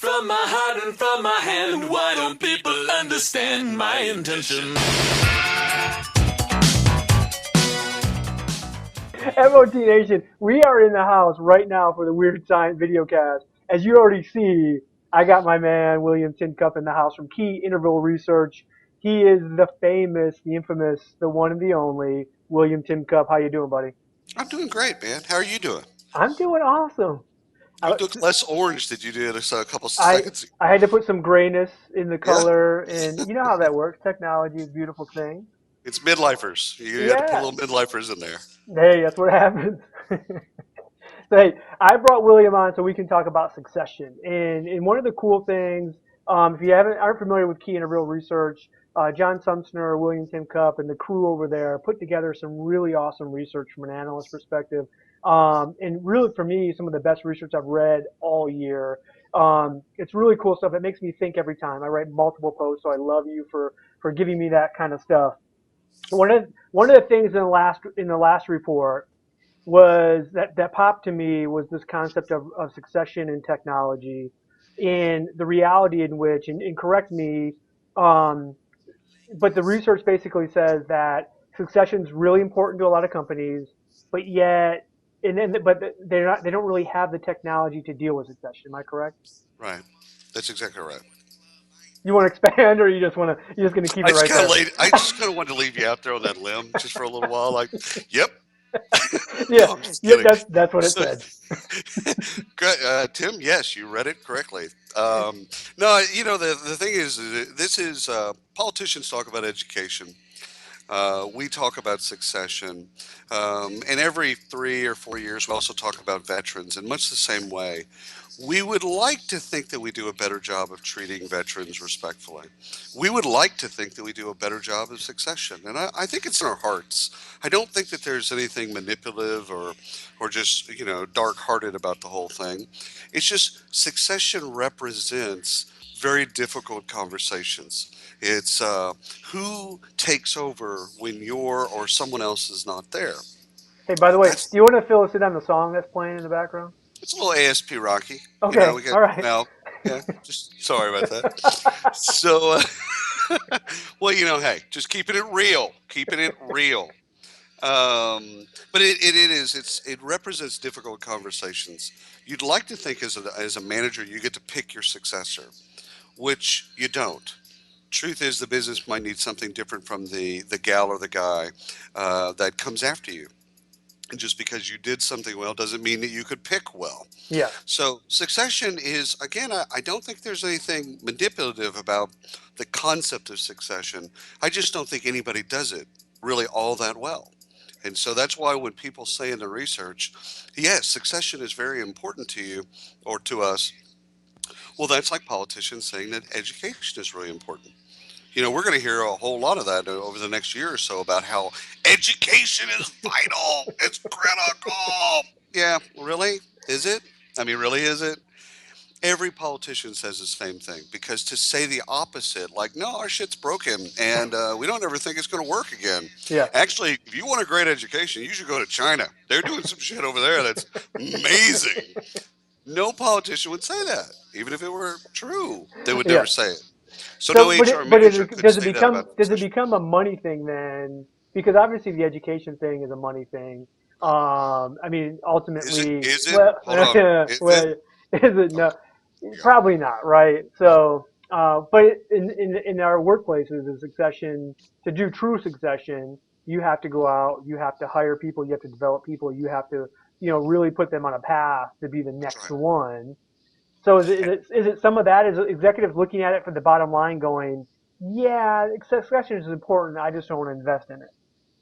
from my heart and from my hand. Why don't people understand my intention? MOT Nation, we are in the house right now for the Weird Science videocast. As you already see, I got my man William Tincup in the house from KeyInterval Research. He is the famous, the infamous, the one and the only William Tincup. How you doing, buddy? I'm doing great, man. How are you doing? I'm doing awesome. You I, look less orange than you did a couple I seconds ago. I had to put some grayness in the Yeah, color, and you know how that works. Technology is a beautiful thing. it's midlifers. You got to put a Yeah. little midlifers in there. Hey, that's what happens. So, hey, I brought William on so we can talk about succession. And one of the cool things, if you aren't familiar with Key Interval Research, John Sumsner, William Tincup, and the crew over there put together some really awesome research from an analyst perspective. And really, for me, some of the best research I've read all year. It's really cool stuff. It makes me think every time. I write multiple posts, so I love you for giving me that kind of stuff. One of the things in the last report was that popped to me was this concept of succession in technology and the reality in which, and correct me, um, but the research basically says that succession is really important to a lot of companies, but yet, but they don't really have the technology to deal with succession. Am I correct? Right. That's exactly right. You want to expand, or you just going to keep I it just right kind of there? laid. I just kind of wanted to leave you out there on that limb just for a little while. Like, yep. Yeah, No, I'm just yeah, kidding. that's what it So, said. Tim, yes, you read it correctly. No, the thing is, this is politicians talk about education. We talk about succession, and every 3 or 4 years, we also talk about veterans in much the same way. We would like to think that we do a better job of treating veterans respectfully. We would like to think that we do a better job of succession, and I think it's in our hearts. I don't think that there's anything manipulative or just dark-hearted about the whole thing. It's just succession represents very difficult conversations. It's who takes over when you're or someone else is not there. Hey, by the way, do That's you want to fill us in on the song that's playing in the background? it's a little ASP Rocky. Okay, We get all right. now. Yeah, just sorry about that. So, well, hey, just keeping it real, keeping it real. But it represents difficult conversations. You'd like to think as a manager you get to pick your successor, which you don't. Truth is, the business might need something different from the gal or the guy that comes after you. And just because you did something well doesn't mean that you could pick well. Yeah. So succession is, again, I don't think there's anything manipulative about the concept of succession. I just don't think anybody does it really all that well. And so that's why when people say in the research, yes, succession is very important to you or to us, well, that's like politicians saying that education is really important. We're going to hear a whole lot of that over the next year or so about how education is vital. It's critical. Yeah, really? Is it? I mean, really, is it? Every politician says the same thing because to say the opposite, like, no, our shit's broken and we don't ever think it's going to work again. Yeah. Actually, if you want a great education, you should go to China. They're doing some shit over there that's amazing. No politician would say that, even if it were true. They would Yeah. never say it. So no So, HR manager could say that about does it succession. become a money thing then? Because obviously the education thing is a money thing. I mean, Is it? ultimately, Is it? well, Hold on. Is it? well, is it Okay. no? Yeah. Probably not, right? So, but in our workplaces, in succession, to do true succession, you have to go out, you have to hire people, you have to develop people, you have to, really put them on a path to be the That's next right. one. So is it some of that? Is executives looking at it for the bottom line, going, yeah, succession is important. I just don't want to invest in it.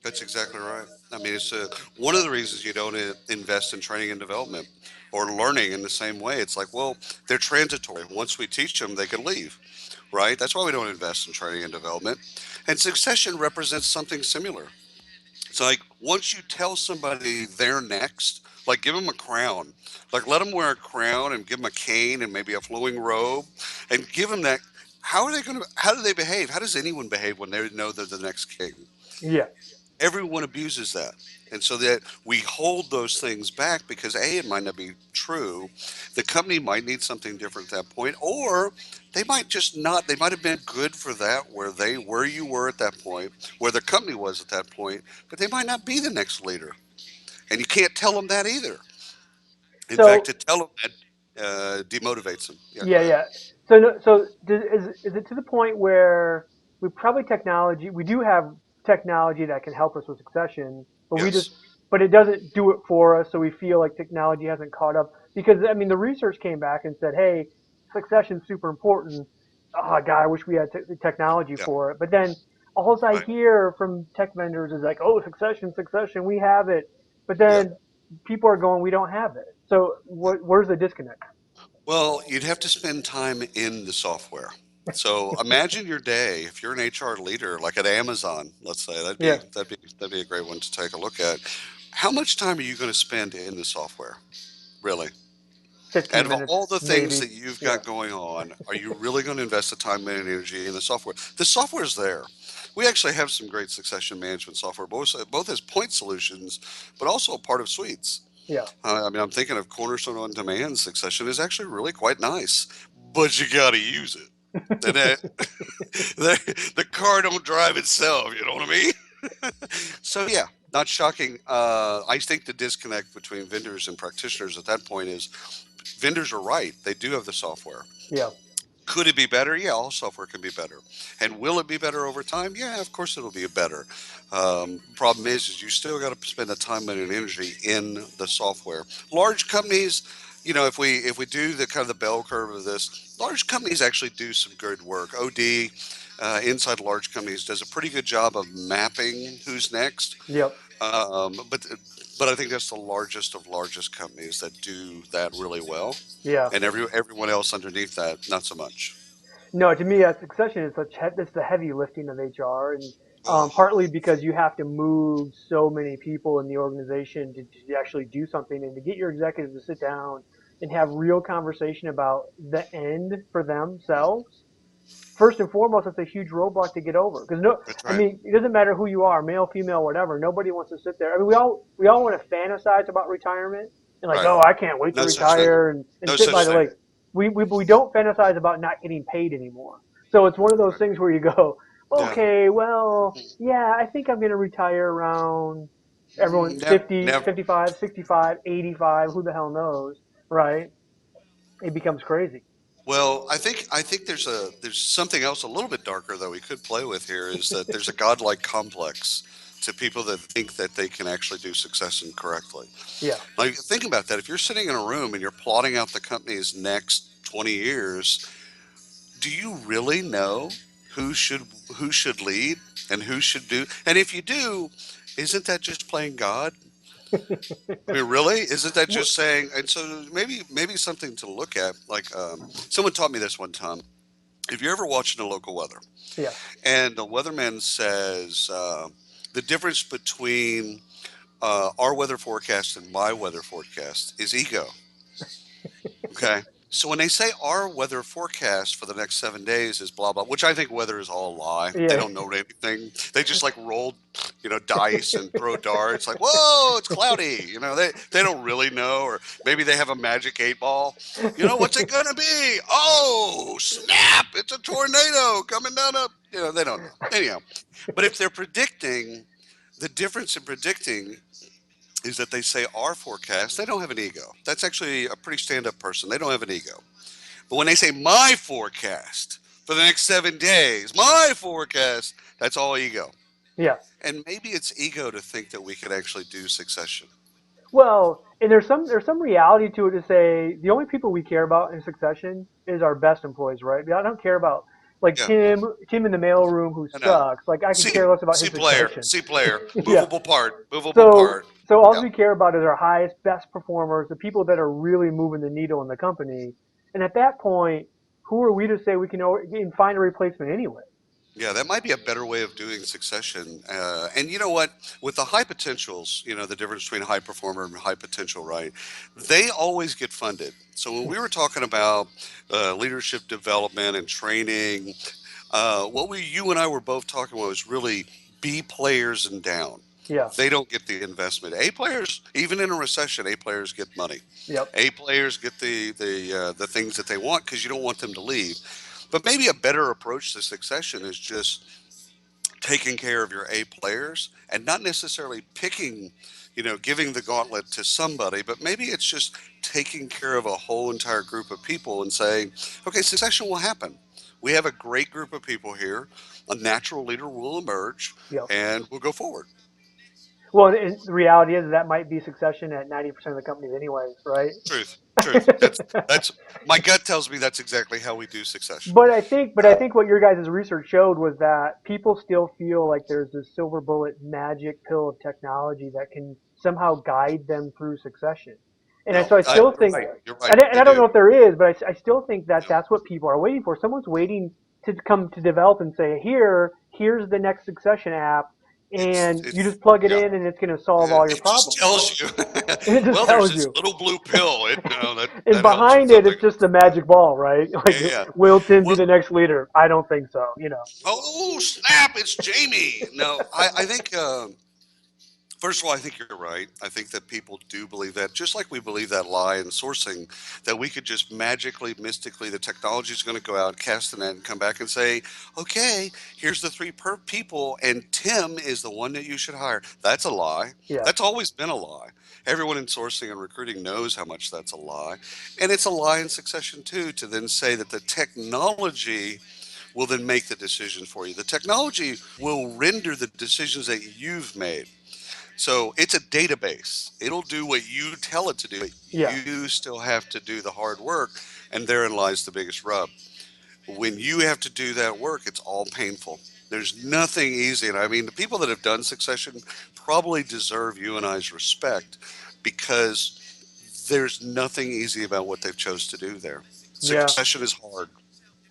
That's exactly right. I mean, it's one of the reasons you don't invest in training and development or learning in the same way. It's like, well, they're transitory. Once we teach them, they can leave, right? That's why we don't invest in training and development. And succession represents something similar. It's like once you tell somebody they're next, like give them a crown, like let them wear a crown and give them a cane and maybe a flowing robe, and give them that. How are they going to? How do they behave? How does anyone behave when they know they're the next king? Yeah, everyone abuses that. And so that we hold those things back because A, it might not be true. The company might need something different at that point, or they might just not, they might have been good for that where you were at that point, where the company was at that point, but they might not be the next leader. And you can't tell them that either. In fact, So to tell them that demotivates them. Yeah, go yeah, ahead. yeah. So no, so is it to the point where we do have technology that can help us with succession, but Yes. but it doesn't do it for us, so we feel like technology hasn't caught up. Because I mean, the research came back and said, hey, succession's super important. Oh God, I wish we had the technology Yeah. for it. But then all I Right. hear from tech vendors is like, oh, succession, we have it. But Yeah. then people are going, we don't have it. So where's the disconnect? Well, you'd have to spend time in the software. So imagine your day if you're an HR leader, like at Amazon, let's say Yeah, that'd be a great one to take a look at. How much time are you going to spend in the software, really? Out 15 of all minutes, the things maybe. that you've Yeah. got going on, are you really going to invest the time and energy in the software? The software's there. We actually have some great succession management software, both as point solutions, but also a part of suites. Yeah. I mean, I'm thinking of Cornerstone on Demand succession is actually really quite nice, but you got to use it. And the car don't drive itself. You know what I mean? So yeah, not shocking. I think the disconnect between vendors and practitioners at that point is vendors are right. They do have the software. Yeah. Could it be better? Yeah, all software can be better. And will it be better over time? Yeah, of course it'll be better. Problem is you still got to spend the time and energy in the software. Large companies, if we do the kind of the bell curve of this, large companies actually do some good work. OD inside large companies does a pretty good job of mapping who's next. Yep. But I think that's the largest of largest companies that do that really well, Yeah. and everyone else underneath that not so much. No, to me, succession is it's the heavy lifting of HR, and Oh, partly because you have to move so many people in the organization to actually do something, and to get your executives to sit down and have real conversation about the end for themselves. First and foremost, it's a huge roadblock to get over. Because no, that's I right. mean, it doesn't matter who you are, male, female, whatever. Nobody wants to sit there. I mean, we all want to fantasize about retirement and like, Right. oh, I can't wait to No such thing. retire and No sit by such the thing. lake. We don't fantasize about not getting paid anymore. So it's one of those Right. things where you go, Yeah. okay, well, yeah, I think I'm going to retire around everyone Never. 50, Never. 55, 65, 85, who the hell knows, right? It becomes crazy. Well, I think there's something else a little bit darker that we could play with here is that there's a godlike complex to people that think that they can actually do succession correctly. Yeah. Like think about that. If you're sitting in a room and you're plotting out the company's next 20 years, do you really know who should who should lead and who should do? And if you do, isn't that just playing God? I mean, really, isn't that Wh- just saying? And so maybe something to look at. Like someone taught me this one time. If you're ever watching the local weather, Yeah. and the weatherman says the difference between our weather forecast and my weather forecast is ego. Okay. So when they say our weather forecast for the next 7 days is blah blah, which I think weather is all a lie. They Yeah. don't know anything. They just like roll, dice and throw darts. Like, whoa, it's cloudy. They don't really know, or maybe they have a magic 8 ball. What's it gonna be? Oh, snap! It's a tornado coming down up. They don't know. Anyhow, but if they're predicting, the difference in predicting is that they say our forecast, they don't have an ego. That's actually a pretty stand up person. They don't have an ego. But when they say my forecast for the next 7 days, my forecast, that's all ego. Yeah. And maybe it's ego to think that we could actually do succession. Well, and there's some reality to it to say the only people we care about in succession is our best employees, right? I don't care about like Yeah. Tim in the mailroom who I know. sucks. Like I could C, care less about C his player, succession. C player, Yeah. movable So part. so all Yeah. we care about is our highest, best performers, the people that are really moving the needle in the company. And at that point, who are we to say we can find a replacement anyway? Yeah, that might be a better way of doing succession. And you know what? With the high potentials, the difference between high performer and high potential, right? They always get funded. So when we were talking about leadership development and training, you and I were both talking about was really B players and down. Yeah. They don't get the investment. A players, even in a recession, A players get money. Yep. A players get the things that they want because you don't want them to leave. But maybe a better approach to succession is just taking care of your A players and not necessarily picking, giving the gauntlet to somebody, but maybe it's just taking care of a whole entire group of people and saying, okay, succession will happen. We have a great group of people here. A natural leader will emerge Yep. and we'll go forward. Well, and the reality is that might be succession at 90% of the companies anyways, right? Truth. That's my gut tells me that's exactly how we do succession. But I think what your guys' research showed was that people still feel like there's this silver bullet magic pill of technology that can somehow guide them through succession. And so I still think, You're right. and I don't know if there is, but I still think that that's what people are waiting for. Someone's waiting to come to develop and say, here's the next succession app, and you just plug it in and it's going to solve all your problems. It just tells you. It just Well, tells there's this you. little blue pill. And behind it, it's just a magic ball, right? Like, Yeah. will Tim be the next leader? I don't think so. Oh snap! It's Jamie. No, I think. First of all, I think you're right. I think that people do believe that, just like we believe that lie in sourcing, that we could just magically, mystically, the technology is going to go out, cast the net, and come back and say, okay, here's the three people, and Tim is the one that you should hire. That's a lie. Yeah. That's always been a lie. Everyone in sourcing and recruiting knows how much that's a lie. And it's a lie in succession, too, to then say that the technology will then make the decision for you. The technology will render the decisions that you've made. So it's a database. It'll do what you tell it to do. Yeah. You still have to do the hard work, and therein lies the biggest rub. When you have to do that work, it's all painful. There's nothing easy. And I mean, the people that have done succession probably deserve you and I's respect because there's nothing easy about what they've chose to do there. Yeah. Succession is hard.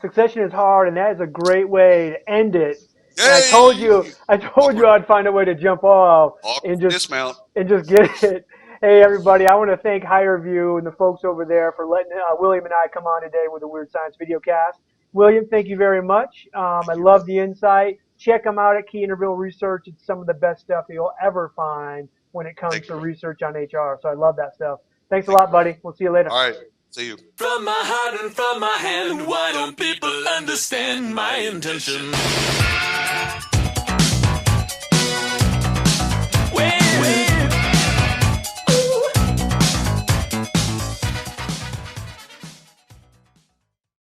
Succession is hard, and that is a great way to end it. And Hey! I told you I'd find a way to jump off and just dismount. get it. Hey, everybody, I want to thank HireView and the folks over there for letting William and I come on today with a Weird Science video cast. William, thank you very much. I love the insight. Check them out at KeyInterval Research. It's some of the best stuff that you'll ever find when it comes to research on HR. So I love that stuff. Thanks a lot, buddy. We'll see you later. All right. See you. From my heart and from my hand, why don't people understand my intention?